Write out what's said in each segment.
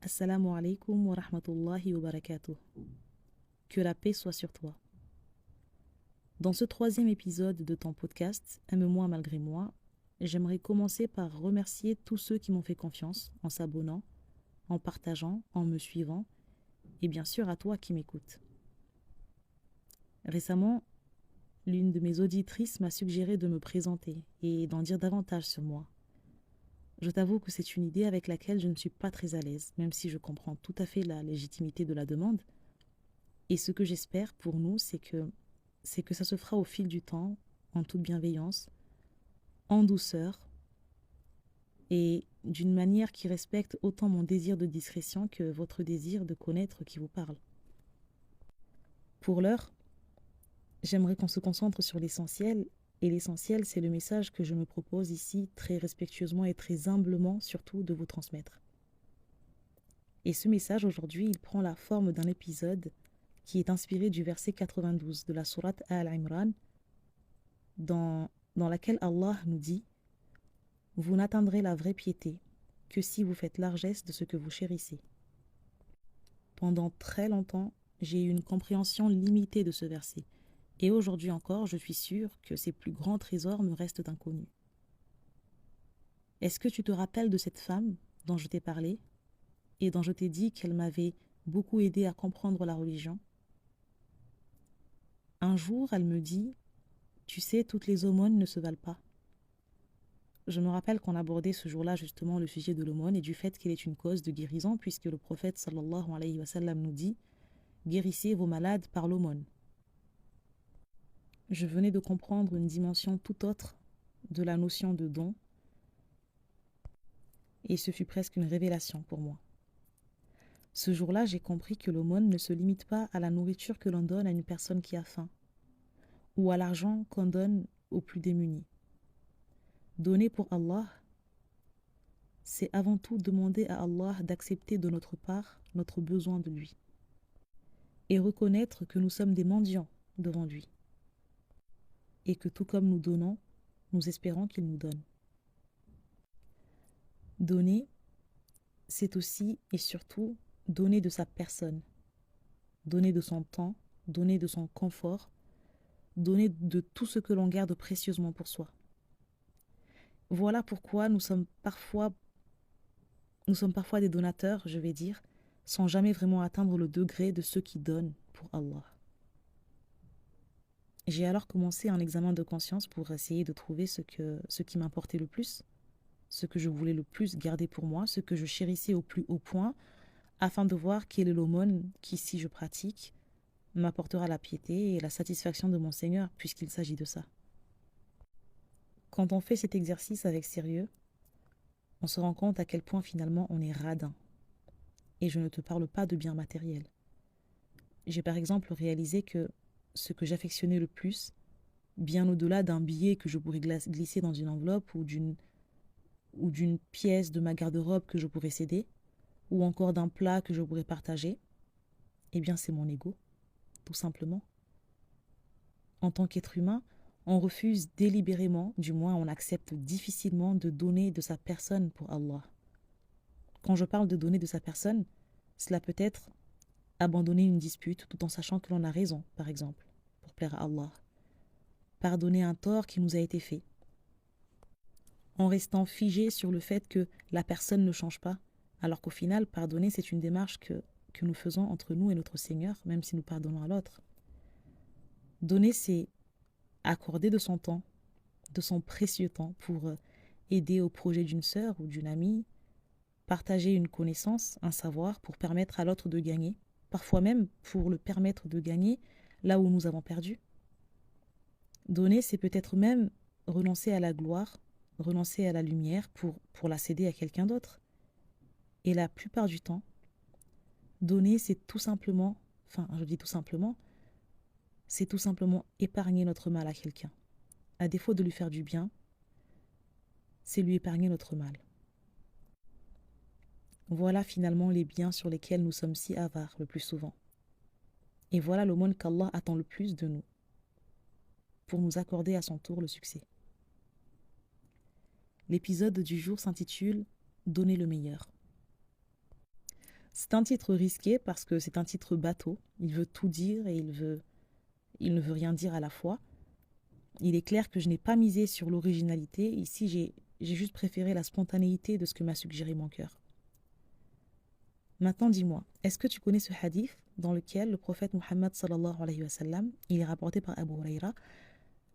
Assalamu alaikum wa rahmatullahi wa barakatuh. Que la paix soit sur toi. Dans ce troisième épisode de ton podcast, Aime-moi malgré moi, j'aimerais commencer par remercier tous ceux qui m'ont fait confiance en s'abonnant, en partageant, en me suivant, et bien sûr à toi qui m'écoutes. Récemment, l'une de mes auditrices m'a suggéré de me présenter et d'en dire davantage sur moi. Je t'avoue que c'est une idée avec laquelle je ne suis pas très à l'aise, même si je comprends tout à fait la légitimité de la demande. Et ce que j'espère pour nous, c'est que ça se fera au fil du temps, en toute bienveillance, en douceur, et d'une manière qui respecte autant mon désir de discrétion que votre désir de connaître qui vous parle. Pour l'heure, j'aimerais qu'on se concentre sur l'essentiel, et l'essentiel, c'est le message que je me propose ici, très respectueusement et très humblement surtout, de vous transmettre. Et ce message, aujourd'hui, il prend la forme d'un épisode qui est inspiré du verset 92 de la sourate Al-Imran, dans laquelle Allah nous dit « Vous n'atteindrez la vraie piété que si vous faites largesse de ce que vous chérissez. » Pendant très longtemps, j'ai eu une compréhension limitée de ce verset, et aujourd'hui encore, je suis sûre que ses plus grands trésors me restent inconnus. Est-ce que tu te rappelles de cette femme dont je t'ai parlé et dont je t'ai dit qu'elle m'avait beaucoup aidé à comprendre la religion? Un jour, elle me dit « Tu sais, toutes les aumônes ne se valent pas. » Je me rappelle qu'on abordait ce jour-là justement le sujet de l'aumône et du fait qu'elle est une cause de guérison, puisque le prophète sallallahu alayhi wa sallam nous dit « Guérissez vos malades par l'aumône ». Je venais de comprendre une dimension tout autre de la notion de don, et ce fut presque une révélation pour moi. Ce jour-là, j'ai compris que l'aumône ne se limite pas à la nourriture que l'on donne à une personne qui a faim, ou à l'argent qu'on donne aux plus démunis. Donner pour Allah, c'est avant tout demander à Allah d'accepter de notre part notre besoin de lui, et reconnaître que nous sommes des mendiants devant lui, et que tout comme nous donnons, nous espérons qu'il nous donne. Donner, c'est aussi et surtout donner de sa personne, donner de son temps, donner de son confort, donner de tout ce que l'on garde précieusement pour soi. Voilà pourquoi nous sommes parfois des donateurs, je vais dire, sans jamais vraiment atteindre le degré de ceux qui donnent pour Allah. J'ai alors commencé un examen de conscience pour essayer de trouver ce qui m'importait le plus, ce que je voulais le plus garder pour moi, ce que je chérissais au plus haut point, afin de voir quelle est l'aumône qui, si je pratique, m'apportera la piété et la satisfaction de mon Seigneur, puisqu'il s'agit de ça. Quand on fait cet exercice avec sérieux, on se rend compte à quel point finalement on est radin. Et je ne te parle pas de biens matériels. J'ai par exemple réalisé que ce que j'affectionnais le plus, bien au-delà d'un billet que je pourrais glisser dans une enveloppe ou d'une pièce de ma garde-robe que je pourrais céder, ou encore d'un plat que je pourrais partager, eh bien c'est mon ego, tout simplement. En tant qu'être humain, on refuse délibérément, du moins on accepte difficilement de donner de sa personne pour Allah. Quand je parle de donner de sa personne, cela peut être abandonner une dispute tout en sachant que l'on a raison, par exemple, pour plaire à Allah. Pardonner un tort qui nous a été fait, en restant figé sur le fait que la personne ne change pas, alors qu'au final, pardonner, c'est une démarche que nous faisons entre nous et notre Seigneur, même si nous pardonnons à l'autre. Donner, c'est accorder de son temps, de son précieux temps pour aider au projet d'une sœur ou d'une amie, partager une connaissance, un savoir pour permettre à l'autre de gagner, parfois même pour le permettre de gagner là où nous avons perdu. Donner, c'est peut-être même renoncer à la gloire, renoncer à la lumière pour la céder à quelqu'un d'autre. Et la plupart du temps, donner, c'est tout simplement, je dis tout simplement, c'est tout simplement épargner notre mal à quelqu'un. À défaut de lui faire du bien, c'est lui épargner notre mal. Voilà finalement les biens sur lesquels nous sommes si avares le plus souvent. Et voilà l'aumône qu'Allah attend le plus de nous, pour nous accorder à son tour le succès. L'épisode du jour s'intitule « Donner le meilleur ». C'est un titre risqué parce que c'est un titre bateau. Il veut tout dire et il ne veut rien dire à la fois. Il est clair que je n'ai pas misé sur l'originalité. Ici, j'ai juste préféré la spontanéité de ce que m'a suggéré mon cœur. Maintenant, dis-moi, est-ce que tu connais ce hadith dans lequel le prophète Muhammad sallallahu alayhi wa sallam, il est rapporté par Abu Huraira,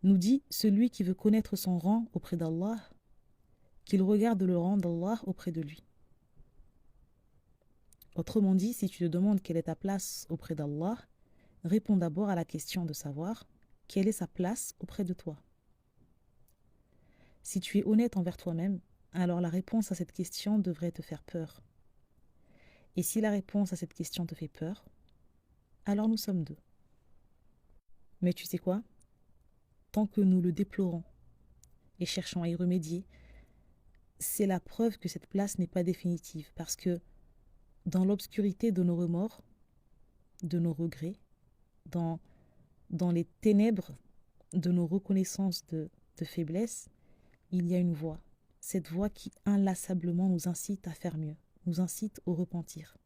nous dit « Celui qui veut connaître son rang auprès d'Allah, qu'il regarde le rang d'Allah auprès de lui. » Autrement dit, si tu te demandes quelle est ta place auprès d'Allah, réponds d'abord à la question de savoir quelle est sa place auprès de toi. Si tu es honnête envers toi-même, alors la réponse à cette question devrait te faire peur. Et si la réponse à cette question te fait peur, alors nous sommes deux. Mais tu sais quoi? Tant que nous le déplorons et cherchons à y remédier, c'est la preuve que cette place n'est pas définitive, parce que dans l'obscurité de nos remords, de nos regrets, dans les ténèbres de nos reconnaissances de faiblesse, il y a une voix. Cette voix qui inlassablement nous incite à faire mieux, nous incite au repentir.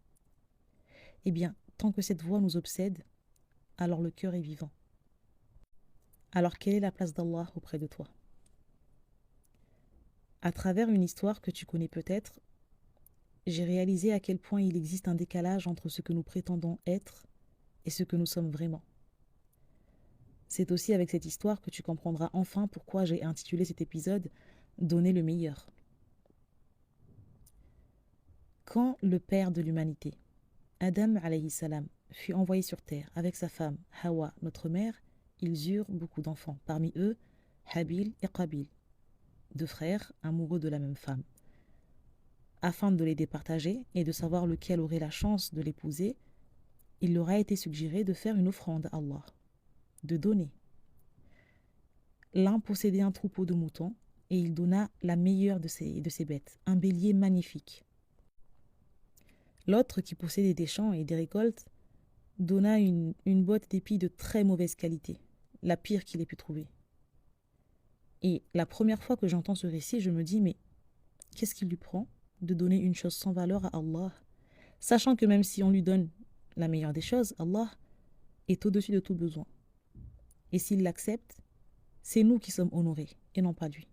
Eh bien, tant que cette voix nous obsède, alors le cœur est vivant. Alors quelle est la place d'Allah auprès de toi? À travers une histoire que tu connais peut-être, j'ai réalisé à quel point il existe un décalage entre ce que nous prétendons être et ce que nous sommes vraiment. C'est aussi avec cette histoire que tu comprendras enfin pourquoi j'ai intitulé cet épisode « Donner le meilleur ». Quand le père de l'humanité, Adam alayhi salam, fut envoyé sur terre avec sa femme Hawa, notre mère, ils eurent beaucoup d'enfants, parmi eux Habil et Qabil, deux frères amoureux de la même femme. Afin de les départager et de savoir lequel aurait la chance de l'épouser, il leur a été suggéré de faire une offrande à Allah, de donner. L'un possédait un troupeau de moutons et il donna la meilleure de ses bêtes, un bélier magnifique. L'autre, qui possédait des champs et des récoltes, donna une botte d'épis de très mauvaise qualité, la pire qu'il ait pu trouver. Et la première fois que j'entends ce récit, je me dis, mais qu'est-ce qui lui prend de donner une chose sans valeur à Allah, sachant que même si on lui donne la meilleure des choses, Allah est au-dessus de tout besoin. Et s'il l'accepte, c'est nous qui sommes honorés et non pas lui.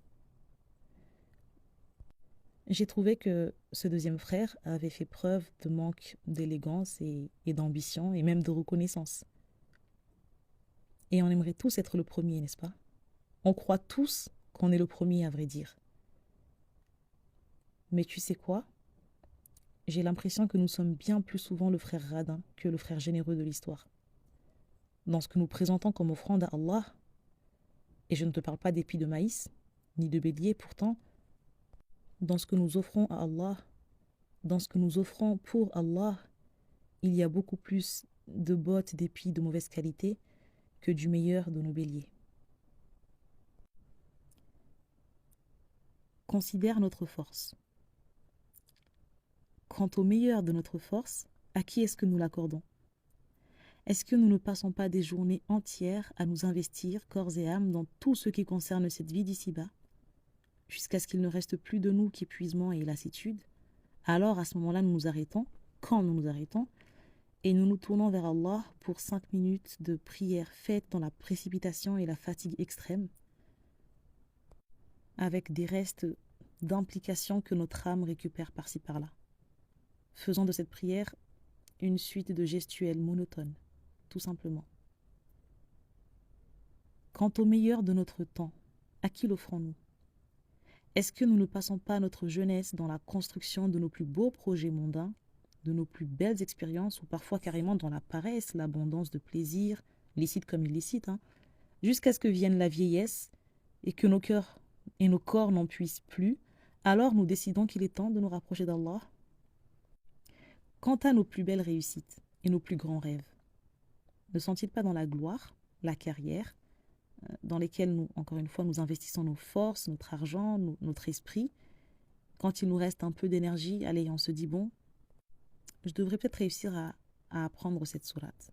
J'ai trouvé que ce deuxième frère avait fait preuve de manque d'élégance et d'ambition et même de reconnaissance. Et on aimerait tous être le premier, n'est-ce pas? On croit tous qu'on est le premier, à vrai dire. Mais tu sais quoi? J'ai l'impression que nous sommes bien plus souvent le frère radin que le frère généreux de l'histoire. Dans ce que nous présentons comme offrande à Allah, et je ne te parle pas d'épis de maïs, ni de bélier pourtant, dans ce que nous offrons à Allah, dans ce que nous offrons pour Allah, il y a beaucoup plus de bottes d'épis de mauvaise qualité que du meilleur de nos béliers. Considère notre force. Quant au meilleur de notre force, à qui est-ce que nous l'accordons? Est-ce que nous ne passons pas des journées entières à nous investir, corps et âme, dans tout ce qui concerne cette vie d'ici-bas, jusqu'à ce qu'il ne reste plus de nous qu'épuisement et lassitude? Alors, à ce moment-là, nous nous arrêtons, quand nous nous arrêtons, et nous nous tournons vers Allah pour 5 minutes de prière faite dans la précipitation et la fatigue extrême, avec des restes d'implications que notre âme récupère par-ci par-là. Faisons de cette prière une suite de gestuels monotones, tout simplement. Quant au meilleur de notre temps, à qui l'offrons-nous? Est-ce que nous ne passons pas notre jeunesse dans la construction de nos plus beaux projets mondains, de nos plus belles expériences, ou parfois carrément dans la paresse, l'abondance de plaisir, licite comme illicite, jusqu'à ce que vienne la vieillesse et que nos cœurs et nos corps n'en puissent plus, alors nous décidons qu'il est temps de nous rapprocher d'Allah? Quant à nos plus belles réussites et nos plus grands rêves, ne sont-ils pas dans la gloire, la carrière, dans lesquelles nous, encore une fois, nous investissons nos forces, notre argent, notre esprit? Quand il nous reste un peu d'énergie, allez, on se dit, bon, je devrais peut-être réussir à apprendre cette sourate.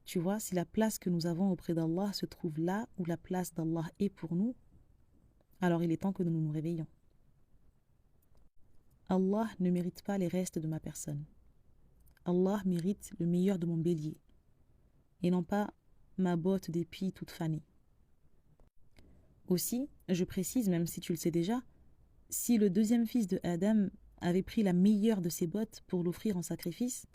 Tu vois, si la place que nous avons auprès d'Allah se trouve là où la place d'Allah est pour nous, alors il est temps que nous nous réveillions. Allah ne mérite pas les restes de ma personne. Allah mérite le meilleur de mon bélier, et non pas ma botte d'épis toute fanée. Aussi, je précise, même si tu le sais déjà, si le deuxième fils de Adam avait pris la meilleure de ses bottes pour l'offrir en sacrifice,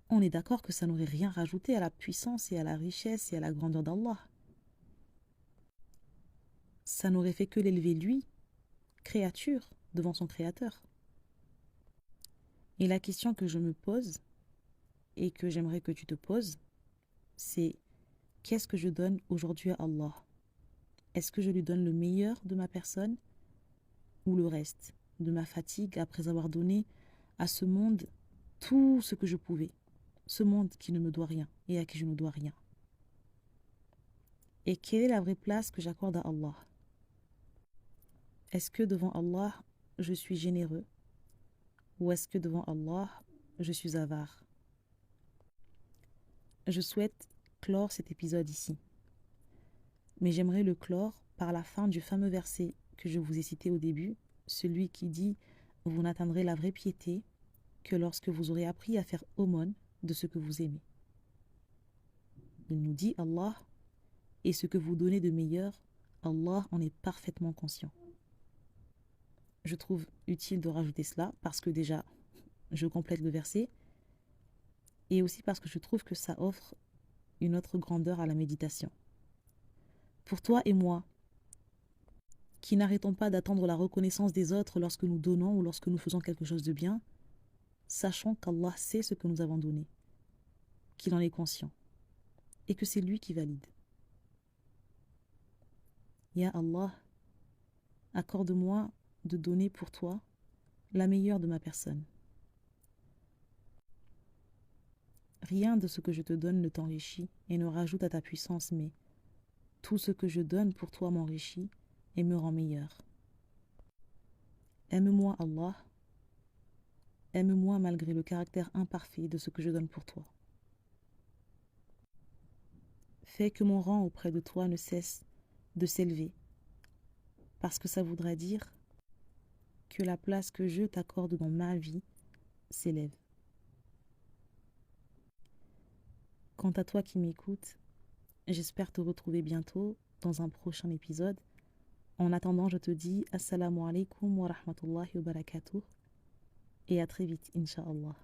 on est d'accord que ça n'aurait rien rajouté à la puissance et à la richesse et à la grandeur d'Allah. Ça n'aurait fait que l'élever lui, créature, devant son créateur. Et la question que je me pose, et que j'aimerais que tu te poses, c'est qu'est-ce que je donne aujourd'hui à Allah? Est-ce que je lui donne le meilleur de ma personne ou le reste de ma fatigue après avoir donné à ce monde tout ce que je pouvais, ce monde qui ne me doit rien et à qui je ne dois rien? Et quelle est la vraie place que j'accorde à Allah? Est-ce que devant Allah, je suis généreux ou est-ce que devant Allah, je suis avare? Je souhaite clore cet épisode ici, mais j'aimerais le clore par la fin du fameux verset que je vous ai cité au début, celui qui dit « Vous n'atteindrez la vraie piété que lorsque vous aurez appris à faire aumône de ce que vous aimez. » Il nous dit Allah, et ce que vous donnez de meilleur, Allah en est parfaitement conscient. Je trouve utile de rajouter cela parce que déjà, je complète le verset et aussi parce que je trouve que ça offre une autre grandeur à la méditation. Pour toi et moi, qui n'arrêtons pas d'attendre la reconnaissance des autres lorsque nous donnons ou lorsque nous faisons quelque chose de bien, sachons qu'Allah sait ce que nous avons donné, qu'il en est conscient et que c'est lui qui valide. Ya Allah, accorde-moi de donner pour toi la meilleure de ma personne. Rien de ce que je te donne ne t'enrichit et ne rajoute à ta puissance, mais tout ce que je donne pour toi m'enrichit et me rend meilleur. Aime-moi, Allah. Aime-moi malgré le caractère imparfait de ce que je donne pour toi. Fais que mon rang auprès de toi ne cesse de s'élever, parce que ça voudra dire que la place que je t'accorde dans ma vie s'élève. Quant à toi qui m'écoutes, j'espère te retrouver bientôt dans un prochain épisode. En attendant, je te dis Assalamu alaikum wa rahmatullahi wa barakatuh et à très vite, Inch'Allah.